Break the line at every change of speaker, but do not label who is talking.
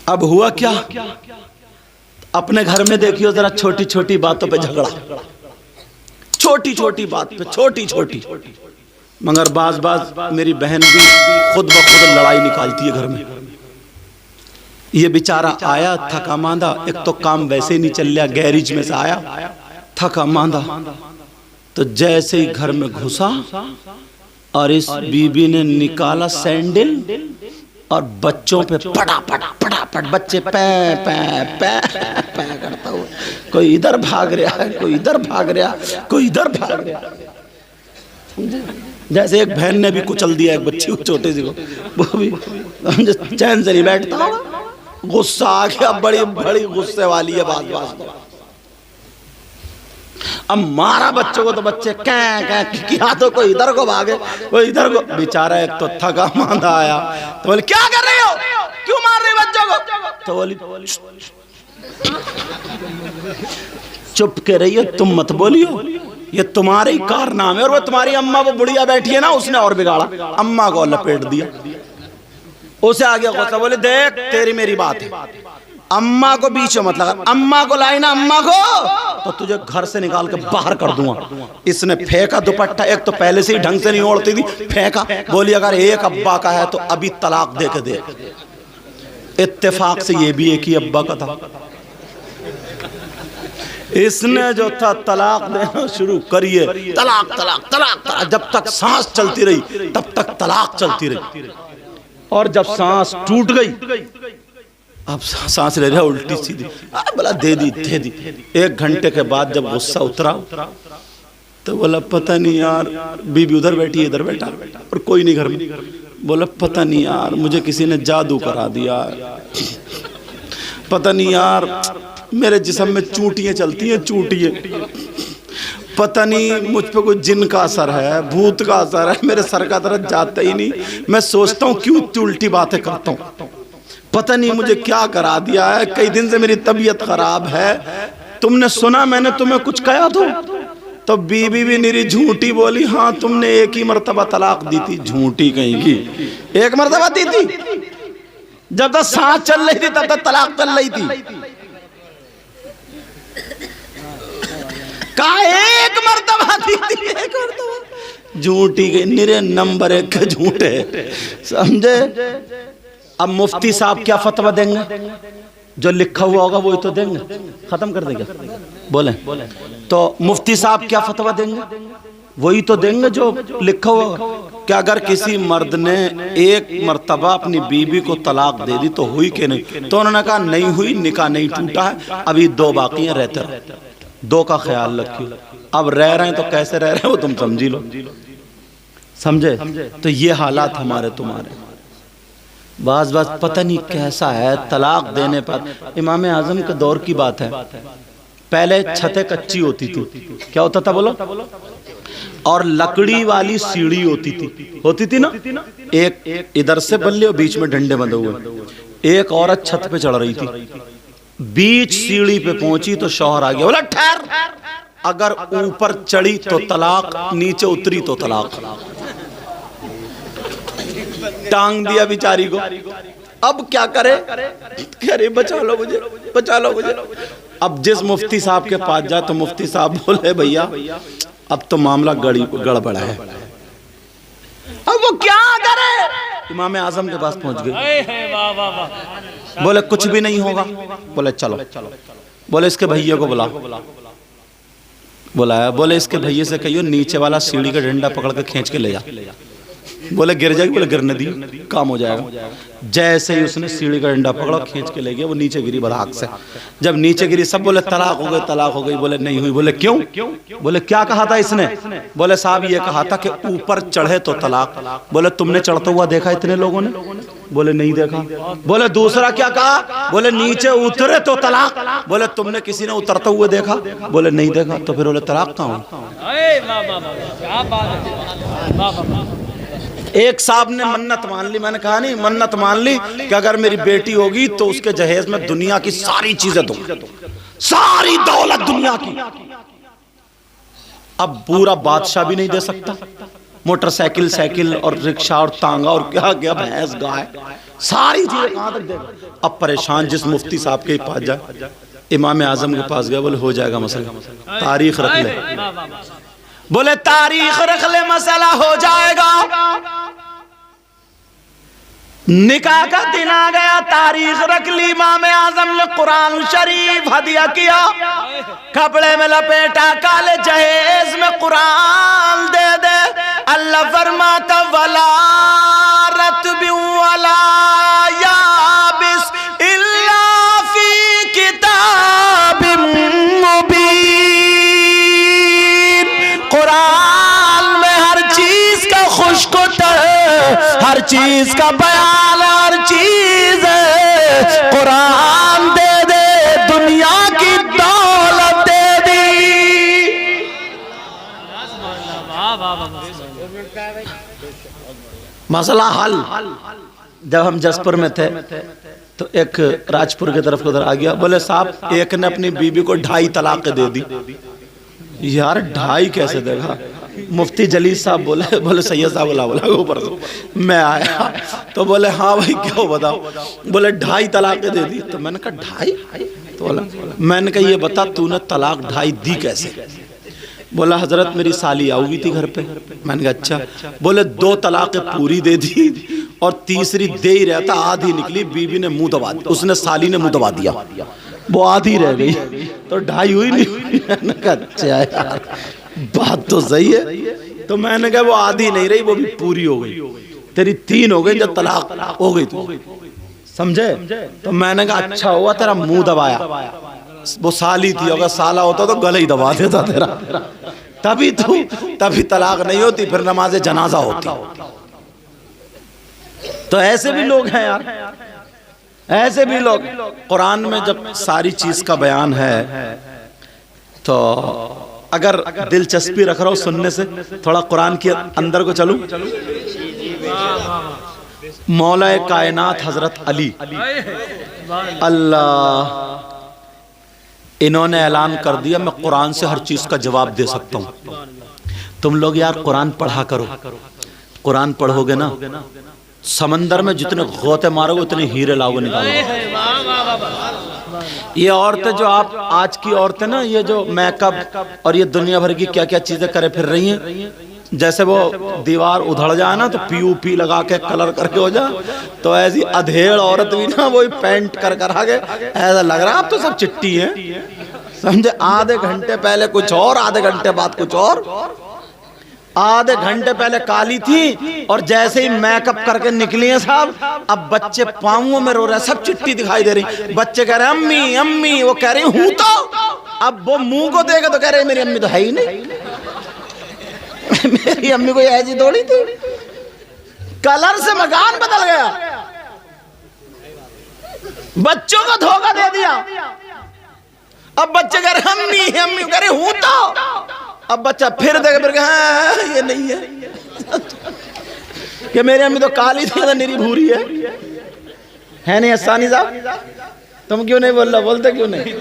अब हुआ क्या, अपने घर में देखियो जरा, छोटी छोटी बातों पे झगड़ा, छोटी छोटी बात पे छोटी छोटी। मगर बाज बाज मेरी बहन भी खुद ब खुद लड़ाई निकालती है घर में। ये बेचारा आया थका मांदा, एक तो काम वैसे ही नहीं चल रहा, गैरेज में से आया थका मांदा, तो जैसे ही घर में घुसा और इस बीबी ने निकाला सैंडल और बच्चों पे पड़ा पड़ा पड़ा पड़, बच्चे पै पै पै पै करता हुआ, कोई इधर भाग रहा है, कोई इधर भाग रहा, कोई इधर भाग रहा। जैसे एक बहन ने भी कुचल दिया एक बच्ची को, छोटे सी को, वो भी चैन से नहीं बैठता, गुस्सा आ गया, बड़ी बड़ी गुस्से वाली है बात बात। अब मारा बच्चों को तो बच्चे क्या किया, तो कोई इधर को भागे कोई इधर को। बेचारा एक तो थका मांदा आया, तो बोले क्या कर रही हो, क्यों मार रही बच्चों को? तो बोली चुप के रहिए, तुम मत बोलियो, ये तुम्हारे ही कारनामे। और वो तुम्हारी अम्मा वो बुढ़िया बैठी है ना, उसने और बिगाड़ा, अम्मा को लपेट दिया। उसे आगे गुस्सा, बोले देख तेरी मेरी बात है, अम्मा को बीच में मत लगा, अम्मा को लाई ना अम्मा को तो तुझे घर से निकाल के बाहर कर दूंगा। इसने फेंका दुपट्टा, एक तो पहले से ही ढंग से नहीं ओढ़ती थी, फेंका, बोली अगर एक अब्बा का है तो अभी तलाक दे के दे। इत्तेफाक से ये भी एक ही अब्बा का था। इसने जो था तलाक देना शुरू करिए, तलाक तलाक तलाक तलाक, जब तक सांस चलती रही तब तक तलाक चलती रही। और जब सांस टूट गई, अब सांस ले रहा उल्टी सीधी, बोला दे दी दे दी। 1 घंटे के बाद जब गुस्सा उतरा तो बोला पता नहीं यार, बीबी उधर बैठी है इधर बैठा और कोई नहीं घर में। बोला पता नहीं यार, मुझे किसी ने जादू करा दिया, पता नहीं यार मेरे जिस्म में चूंटियां चलती हैं, चूंटियां, पता नहीं मुझ पे कोई जिन का असर है, भूत का असर है, मेरे सर का दर्द जाता ही नहीं, मैं सोचता हूँ क्यों उल्टी बातें करता हूँ, पता नहीं मुझे क्या करा दिया है, कई दिन से मेरी तबीयत खराब है, तुमने सुना मैंने तुम्हें कुछ कहा तो बीबी भी निरी झूठी बोली, हाँ तुमने एक ही मर्तबा तलाक दी थी। झूठी कहीं की, 1 मर्तबा दी थी, जब तक सांस चल रही थी तब तक तलाक चल रही थी। कहा 1 मर्तबा दी थी, 1 मर्तबा, झूठी गई, निरे नंबर 1 के झूठे, समझे। अब मुफ्ती साहब क्या फतवा देंगे, जो लिखा हुआ होगा वही तो देंगे, खत्म कर देंगे, बोले तो मुफ्ती साहब क्या फतवा देंगे, वही तो देंगे जो लिखा हुआ। क्या अगर किसी मर्द ने 1 मर्तबा अपनी बीबी को तलाक दे दी तो हुई कि नहीं, तो उन्होंने कहा नहीं हुई, निकाह नहीं टूटा है, अभी 2 बाकी हैं, रहते रहो, 2 का ख्याल रखियो। अब रह रहे हैं तो कैसे रह रहे हैं वो तुम समझी लो, समझे। तो ये हालात हमारे तुम्हारे, बाज बाज पता नहीं कैसा है तलाक देने पर। इमाम आजम के दौर की बात है, पहले छतें कच्ची होती थी, क्या होता था बोलो, और लकड़ी वाली सीढ़ी होती थी ना, एक इधर से बल्ले और बीच में डंडे बंधे हुए। एक औरत छत पे चढ़ रही थी, बीच सीढ़ी पे पहुंची तो शौहर आ गया, बोला ठहर, अगर ऊपर चढ़ी तो तलाक, नीचे उतरी तो तलाक। टांग दिया बेचारी को। अब क्या करे, अरे बचा लो मुझे, बचा लो मुझे। अब जिस मुफ्ती साहब के पास जा तो मुफ्ती साहब बोले भैया अब तो मामला गड़बड़ है, अब वो क्या करे। इमाम आजम के पास पहुंच गए, बोले कुछ भी नहीं होगा, बोले चलो, बोले इसके भैया को बुलाया, बोले इसके भैया से कहियो नीचे वाला सीढ़ी का डंडा पकड़ के खींच के ले जा। बोले गिर जाएगी, बोले गिरने दी, काम हो जाएगा। जैसे ही उसने सीढ़ी का डंडा पकड़ा खींच के ले गया, वो नीचे गिरी बराक से। जब नीचे गिरी सब बोले तलाक हो गई, तलाक हो गई। बोले नहीं हुई। बोले क्यों? बोले क्या कहा था इसने? बोले साहब ये कहा था कि ऊपर चढ़े तो तलाक। बोले तुमने चढ़ता हुआ देखा इतने लोगों ने? बोले नहीं देखा। बोले दूसरा क्या कहा? बोले नीचे उतरे तो तलाक। बोले तुमने किसी ने उतरते हुए देखा? बोले नहीं देखा। तो फिर बोले तलाक कहाँ? एक साहब ने मन्नत मान ली, मैंने कहा नहीं मन्नत मान ली कि अगर मेरी बेटी होगी तो उसके जहेज में दुनिया की सारी चीजें दूं, सारी दौलत दुनिया की। अब पूरा बादशाह भी नहीं दे सकता, मोटरसाइकिल साइकिल और रिक्शा और तांगा और क्या क्या भैंस गाय सारी चीजें कहां तक देगा। अब परेशान जिस मुफ्ती साहब के पास जाए, इमाम आजम के पास गया, बोले हो जाएगा मसला, तारीख रख ले। बोले तारीख रख ले, मसला हो जाएगा। निकाह का दिन आ गया, तारीख रख ली। इमाम आजम ने कुरान शरीफ हदिया किया, कपड़े में लपेटा, काले जहेज में कुरान दे दे। अल्लाह फरमाता वला रत्बि वला याबिस इल्ला फी किताबिम मुबीन। कुरान में हर चीज का खुशकुतर, हर चीज का बयान, हर चीज कुरान दे दे, दुनिया की दौलत दे दी। मसला हल। जब हम जसपुर में थे तो एक राजपुर की तरफ उधर आ गया, बोले साहब एक ने अपनी बीबी को 2.5 तलाक दे दी। यार 2.5 कैसे देगा? मुफ्ती जलील साहब बोले सैयद साहब बोला ऊपर से। मैं आया तो बोले हाँ भाई क्या बताओ? बोले 2.5 तलाक दे दी। तो मैंने कहा 2.5? तो बोला, मैंने कहा ये बता तूने तलाक 2.5 दी कैसे? बोला हजरत मेरी साली आई थी घर पे। मैंने कहा अच्छा। बोले 2 तलाकें पूरी दे दी और तीसरी दे ही रहता, आधी निकली, बीबी ने मुंह दबा दिया, उसने साली ने मुंह दबा दिया, वो आधी रह गई, तो 2.5 हुई नहीं। मैंने कहा अच्छा यार बात तो सही है। तो मैंने कहा वो आधी नहीं रही, वो भी पूरी हो गई, तेरी 3 हो गई जब तलाक हो गई तू, समझे? तो मैंने कहा अच्छा हुआ तेरा मुंह दबाया, वो साली थी, अगर साला होता तो गले ही दबा देता तेरा, तभी तलाक नहीं होती, फिर नमाज जनाजा होती। तो ऐसे भी लोग हैं यार, ऐसे भी लोग। कुरान में जब सारी चीज का बयान है तो अगर दिलचस्पी रख रहा हो सुनने से, थोड़ा कुरान के अंदर को चलूं। मौला कायनात हजरत अली अल्लाह, इन्होंने ऐलान कर दिया मैं कुरान से हर चीज का जवाब दे सकता हूं। तुम लोग यार कुरान पढ़ा करो, कुरान पढ़ोगे ना समंदर में जितने गोते मारोगे उतने हीरे लाओगे निकालोगे। ये औरतें जो आप आज की औरतें ना, ये जो मेकअप और ये दुनिया भर की क्या क्या चीजें करे फिर रही हैं, जैसे वो दीवार उधड़ जाए ना तो पीओपी लगा के कलर करके हो जाए, तो ऐसी अधेड़ औरत भी ना वही पेंट कर आगे ऐसा लग रहा है आप तो सब चिट्टी हैं, समझे? आधे घंटे पहले कुछ और, आधे घंटे बाद कुछ और। आधे घंटे पहले काली थी और जैसे ही मेकअप करके निकली है साहब, अब बच्चे पाँवों में रो रहे हैं, सब चिट्टी दिखाई दे रही। बच्चे कह रहे हैं अम्मी अम्मी, वो कह रही हूं तो, अब वो मुंह को देखे तो कह रहे मेरी अम्मी तो है ही नहीं। मेरी अम्मी कोई ऐसी थोड़ी थी, कलर से मकान बदल गया, बच्चों को धोखा दे दिया। अब बच्चे कह रहे अम्मी अम्मी, कह रहे हूं तो, अब बच्चा फिर देखे फिर हाँ ये नहीं है कि मेरी अम्मी तो काली थी तो निरी भूरी है नहीं? सानी साहब तुम क्यों नहीं बोल रहा? बोलते क्यों नहीं?